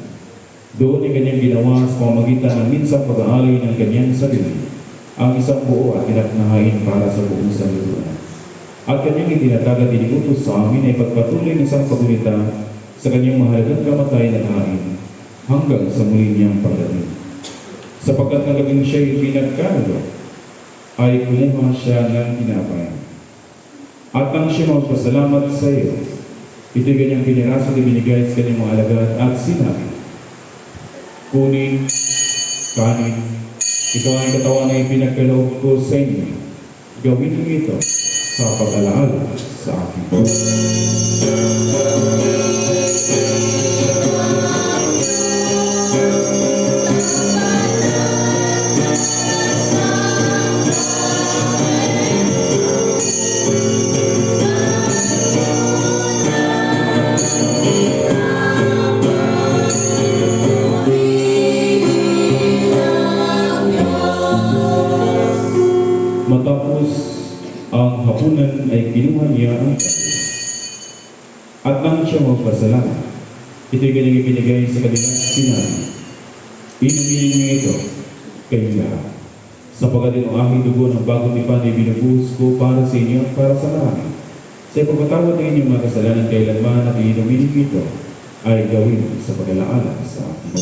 Doon ay kanyang ginawa sa pamamagitan ng minsang pag-aalay ng kanyang sarili, ang isang buo at tinatnahain para sa buong sanlibutan. At kanyang itinatag at iniutos sa amin ay pagpatuloy ng isang pagulita sa kanyang mahalagang kamatay na hain hanggang sa muli niyang pagdating. Sapagkat nang gabing siya'y pinagkanulo, ay kumuha siya ng tinapay. At nang siya magpasalamat sa iyo, ito'y kanyang piniraso at ibinigay sa kanyang mga alagad at sinabi, Kunin, kanin, ito ang katawan na ipinagkaloob ko sa inyo. Gawin niyo ito sa pag-alaala sa akin. Matapos ang hapunan ay kinuha niya ang kanin. At nang siya magpasalamat, ito'y kanyang ibinigay sa kanila sinabi, Inumin niyo ito, kayong lahat, sapagkat ang aking dugo ng bagong tipan ay binubuhos ko para sa inyo at para sa marami. Sa pagpatawad ng inyong mga kasalanan kailanman at inumin niyo ito, ay gawin sa pag-alaala sa akin.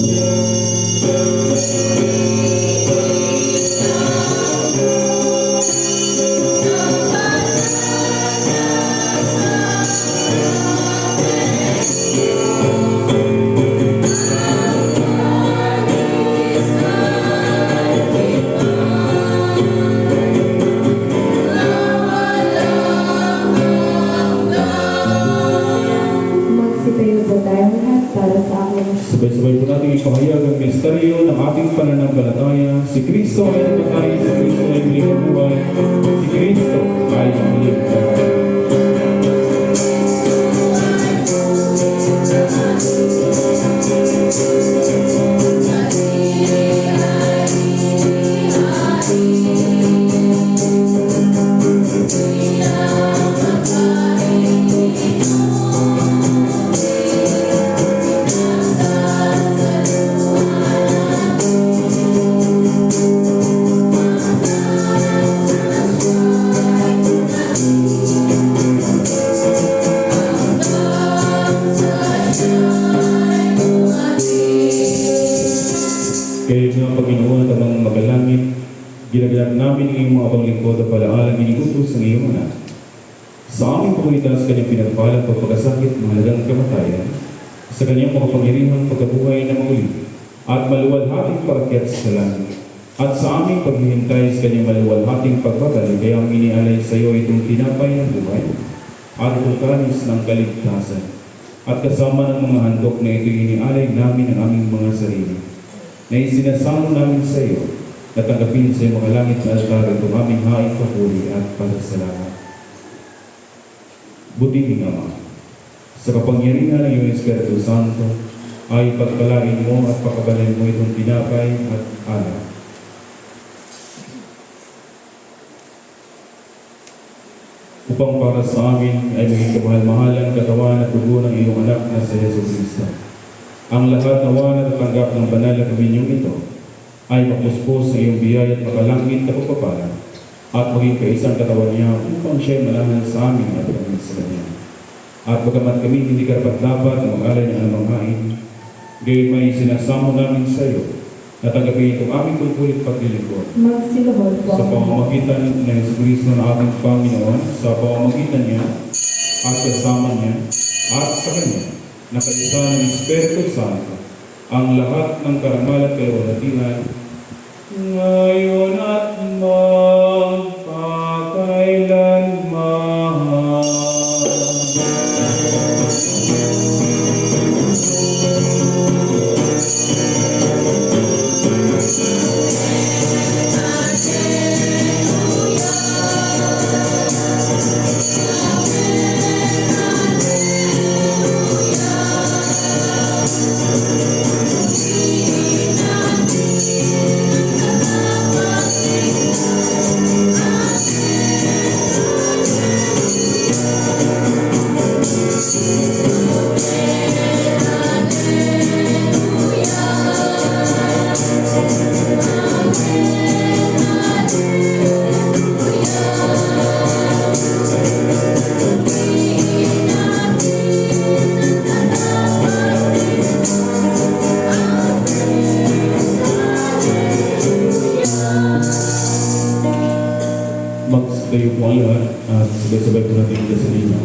Magsitayo po tayo lahat para sa akin. Sabay-sabay po natin ipahayag ang misteryo ng ating pananampalataya. Si Kristo ay namatay, si Kristo ay muling buhay, si Kristo ay muling buhay. Kaya nga Panginoon at ang magalangit, ginaganap namin ang iyong mga abang lingkod at palaalang iniutos ng iyong anak. Sa aming komunitas, kanyang pinagpalang pagpagkasakit, mahalagang kamatayan, sa kanyang mga pangyarihang pagkabuhay na muli, at maluwalhating pag-akyat sa langit. At sa aming paghihintay sa kanyang maluwalhating pagbabalik, kaya ang inialay sa iyo itong tinapay ng buhay, at itong kanis ng kaligtasan. At kasama ng mga handok na ito inialay namin ang aming mga sarili, na isinasamo namin sa iyo, na tanggapin sa iyo mga langit na altar itong aming haing papuri at pasasalamat. butihing Ama, sa kapangyarihan ng iyong Espiritu Santo, ay pagpalain mo at pakabalin mo itong tinapay at alak. Upang para sa amin ay maging kamahal-mahalang katawan at dugo ng iyong anak na sa Yesu Cristo. Ang lahat nawa na tatanggap ng banal na kaminyong ito ay mapuspos ng iyong biyaya at makalangit na pagpapala at maging kaisang katawan niya upang siya'y malaman sa amin at kami sa kanya. At bagamat kami hindi karapat-dapat na mag-alay ng anumang hain, gayon may sinasamo namin sa iyo na tanggapin itong aming tungkulit paglilingkod Magsilahod po sa ang pamamagitan ng Yesu Cristo na ating Panginoon, sa pamamagitan niya at kasama niya at sa Kanya, na kaisa ng Espiritu Santo, ang lahat ng karangal at kalwalhatian, ngayon at magpakailanman. Magsasayo po ang lahat at sabay-sabay po natin dasalin niyo.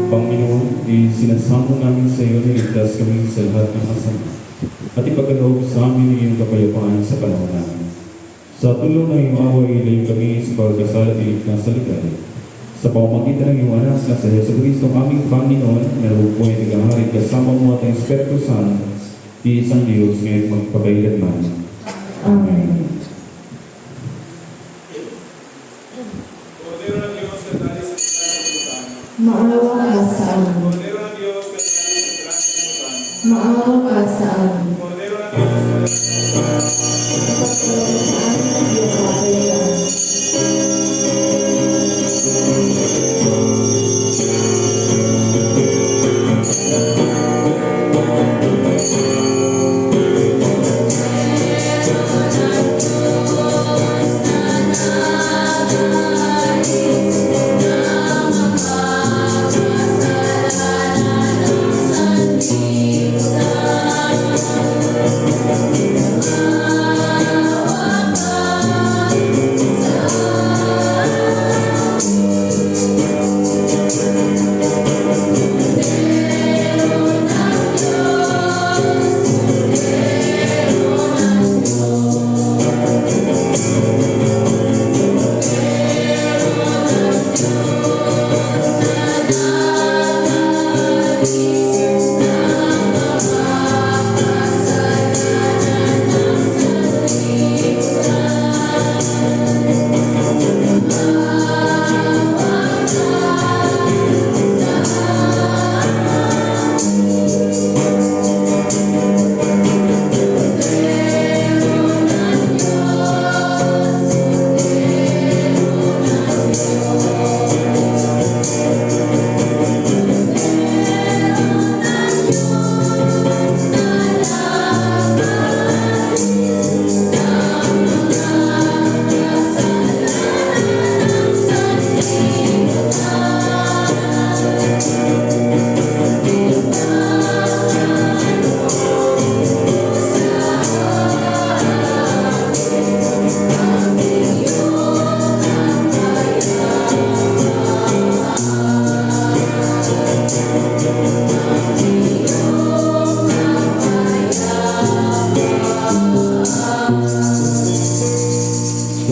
Panginoon, isinasamo namin sa iyo na iligtas kami sa lahat ng masama at ipagkaloob sa amin ang iyong kapayapaan sa panahon namin. Sa tulong ng iyong awa, ilayo kami sa pagkasal at iligtas sa ligaya. Sa pamamagitan ng iyong anak na sa Yesu Cristo, ang aming Panginoon, na nabubuhay at naghaharit kasama mo at ang Espiritu Santo, isang Diyos ngayon magpakailanman. Amen. Amen. Maawa ka sa amin. Cordero ng Diyos, kasali sa transimutan. Maawa ka sa amin. Cordero ng Diyos, Pagkaroon sa amin ng iyong kapayapaan.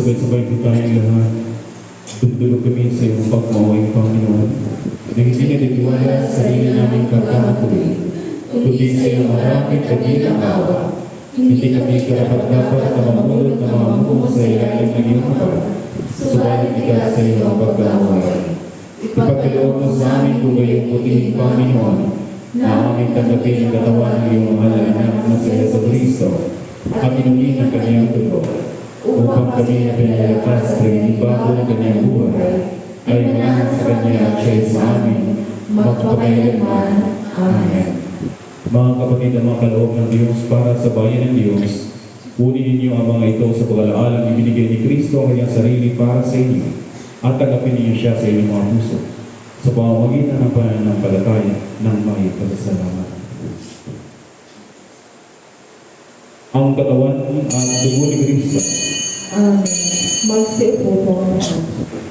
sabay-sabay po tayong lahat. Dudulog kami sa iyong pagmaway, Panginoon, na hindi natitiwala sa sarili naming pagkakatuloy, kundi sa iyong maraming kabilang awa. Hindi kami karapat-dapat na mamulot na mamumuo sa ilalim ng iyong kapal, subalit ikaw sa iyong pagkakaway. Ipagkaloob mo sa amin kung gayong putihing Panginoon, na aming tanggapin ang katawan ng iyong mahal na anak na si Jesucristo, at inumin ang kanyang dugo, upang kami na pinalakas sa inibago ng kanyang buhay, ay manahan sa kanya at siya'y sa amin, magpakailanman. Amen. Mga kapatid at mga kaloob ng Diyos, para sa bayan ng Diyos, kunin ninyo ang mga ito sa pag-alaalang ibinigay ni Kristo ang kanyang sarili para sa inyo, at tanggapin ninyo siya sa inyong mga puso, sa pamamagitan ng pananampalataya ng may pasasalamat. Ang katawan at dugo ni Kristo. Amen. Magsiupo po ang lahat.